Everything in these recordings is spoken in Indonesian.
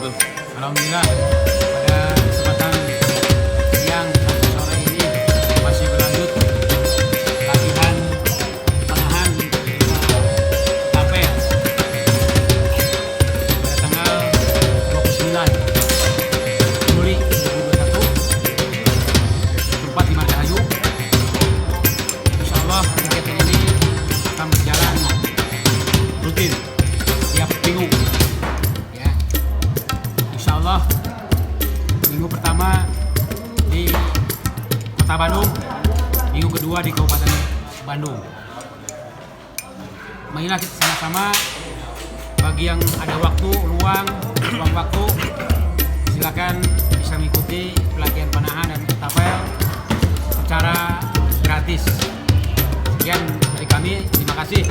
wabarakatuh. Alhamdulillah pada kesempatan siang sampai sore ini masih berlanjut latihan panahan tapel pada tanggal 29 Juli 2021 tempat di Margahayu. Insyaallah kegiatan ini akan berjalan rutin tiap minggu. Insyaallah minggu pertama di Kota Bandung, minggu kedua di Kabupaten Bandung. Marilah kita sama-sama, bagi yang ada waktu luang waktu, silakan bisa mengikuti pelatihan panahan dan tapel secara gratis. Sekian dari kami, terima kasih.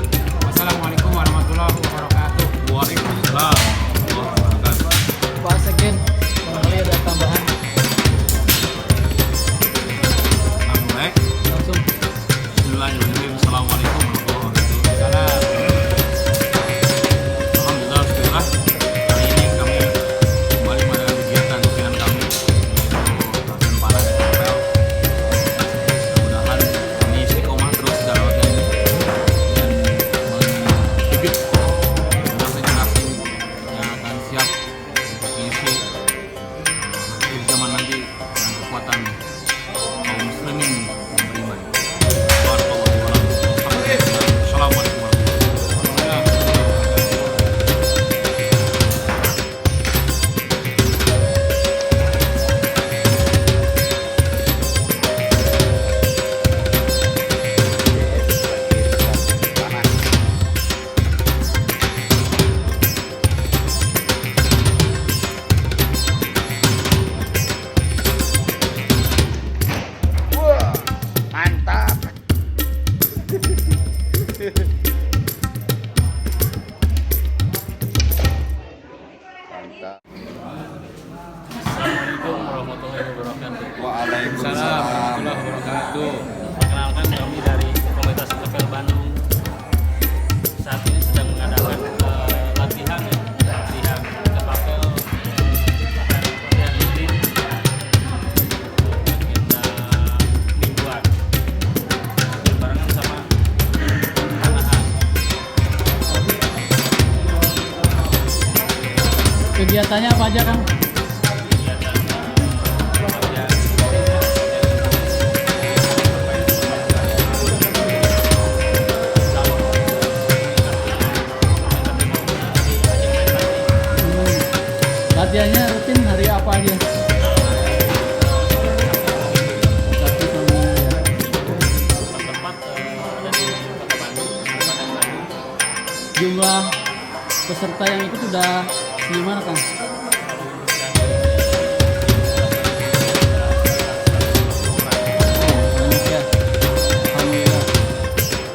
Wassalamualaikum warahmatullahi wabarakatuh. Waalaikumsalam. Pak Sekjen, barangkali ada tambahan langsung. Bismillahirrahmanirrahim. Assalamualaikum warahmatullahi wabarakatuh. Alhamdulillah, syukurlah. Kali ini kami kembali pada kegiatan rutinan kami untuk latihan panah dan tapel. Mudah-mudahan kami istiqomah terus dalam latihan ini dan mendidik generasi-generasi yang akan siap untuk mengisi di zaman nanti dengan kekuatan kaum muslimin yang beriman. Warahmatullahi wabarakatuh. Assalamualaikum warahmatullahi wabarakatuh. Mantap. Mantap. Assalamualaikum warahmatullahi wabarakatuh. Waalaikumsalam. Warahmatullahi wabarakatuh. Perkenalkan, kami dari Komunitas Tapel Bandung. Saat ini sedang mengadakan latihan tapel, latihan rutin, agenda mingguan. Barengan sama panahan. Kegiatannya apa aja, Kang? Latihannya rutin hari apa aja? Sabtu sama ya. Tempat ada di Kota Bandung, Kabupaten Bandung. Jumlah peserta yang ikut udah gimana, Kang? Banyak ya. Alhamdulillah.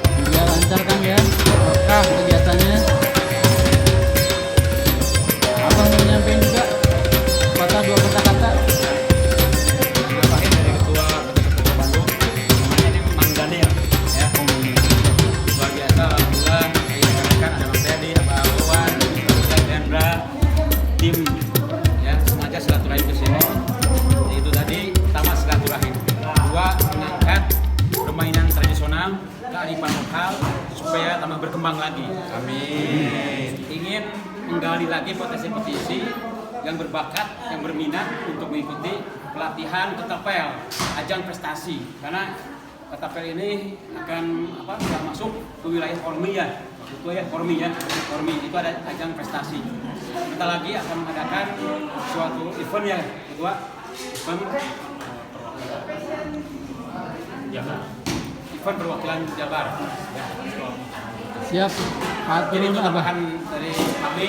Alhamdulillah lancar, Kang ya. Berkah kegiatannya. Abang mau nyampein juga dua kata-kata. Nambahin dari Ketua Kota Bandung, namanya ini Mang Daniel, ya. Luar biasa, alhamdulillah. Rekan-rekan ada Bang Teddy, ada Bang Wawan, Bang Hendra, tim, ya, sengaja silaturahim ke sini. Itu tadi pertama silaturahim, kedua mengangkat permainan tradisional, kearifan lokal supaya tambah berkembang lagi. Amin. Ingin menggali lagi potensi-potensi yang berbakat, yang berminat untuk mengikuti pelatihan ketapel, ajang prestasi. Karena ketapel ini akan sudah masuk ke wilayah Hormiyah. Itu ya Hormi itu ada ajang prestasi. Kita lagi akan mengadakan suatu event ya, kedua event event perwakilan Jabar. Ya. Siap. Jadi itu Atur apa? tambahan dari kami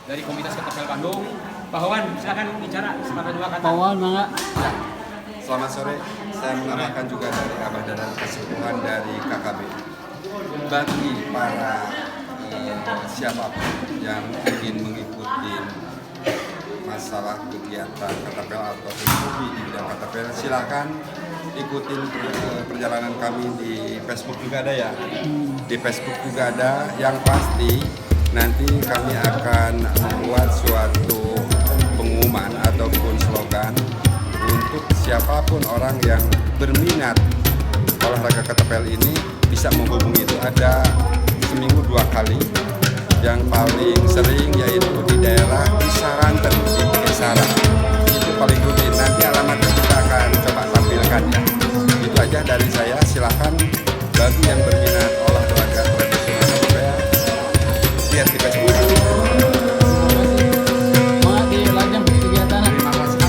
dari Komunitas Ketapel Bandung. Pak Wawan, silakan bicara sepatah dua kata. Pawan, mangga. Ya. Selamat sore. Saya menambahkan juga dari Abah dan keseluruhan dari KKB. Bagi para siapapun yang ingin mengikuti masalah kegiatan ketapel atau hobi di bidang ketapel, silakan ikutin perjalanan kami di Facebook juga ada ya. Di Facebook juga ada. Yang pasti nanti kami akan membuat suatu pengumuman ataupun slogan untuk siapapun orang yang berminat olahraga ketapel ini bisa menghubungi. Itu ada seminggu 2 kali. Yang paling sering yaitu di daerah Kisaranten, di Kisara. Itu paling rutin. Nanti alamatnya kita akan coba tampilkan ya. Itu aja dari saya. Silakan bagi yang berminat olahraga tradisional Korea, lihat di Facebook. Semangat dilanjut kegiatan. Terima kasih.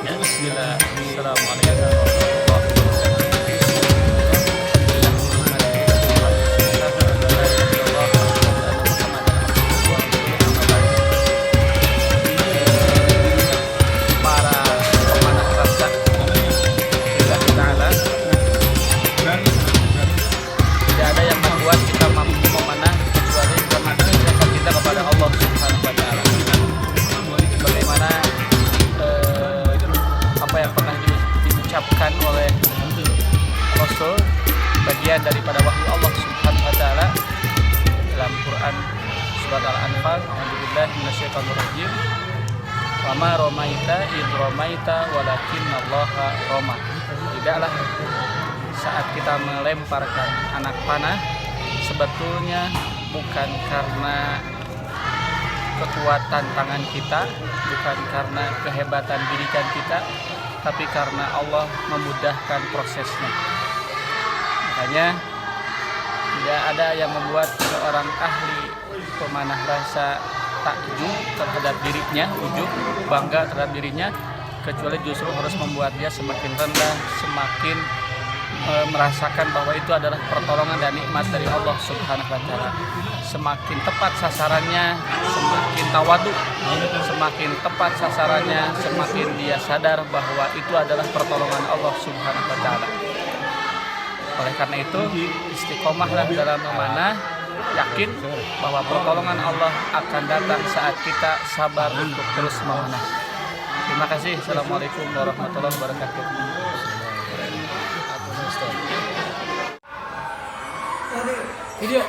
Ya, bismillah. Assalamualaikum warahmatullahi wabarakatuh. Para pemanah rasa Allah Ta'ala, tidak ada yang membuat kita mampu memanah kecuali karena rasa kita kepada Allah Subhanahu wa Ta'ala. Bagaimana apa yang pernah diucapkan oleh Rasul, bagian daripada wahyu Allah Subhanahu wa Ta'ala dalam Quran surat Al-Anfal, A'udzubillahi minasyaitonirrajim. Wa ma ramaita id ramaita walakinnallaha rama. Tidaklah saat kita melemparkan anak panah, sebetulnya bukan karena kekuatan tangan kita, bukan karena kehebatan didikan kita, tapi karena Allah memudahkan prosesnya. Makanya tidak ada yang membuat seorang ahli pemanah rasa takjub terhadap dirinya, ujub, bangga terhadap dirinya, kecuali justru harus membuat dia semakin rendah, semakin merasakan bahwa itu adalah pertolongan dan nikmat dari Allah Subhanahu wa Ta'ala. Semakin tepat sasarannya, semakin tawadu, semakin tepat sasarannya, semakin dia sadar bahwa itu adalah pertolongan Allah Subhanahu wa Ta'ala. Oleh karena itu, istiqomahlah dalam memanah, yakin bahwa pertolongan Allah akan datang saat kita sabar untuk terus memanah. Terima kasih. Assalamualaikum warahmatullahi wabarakatuh. Video.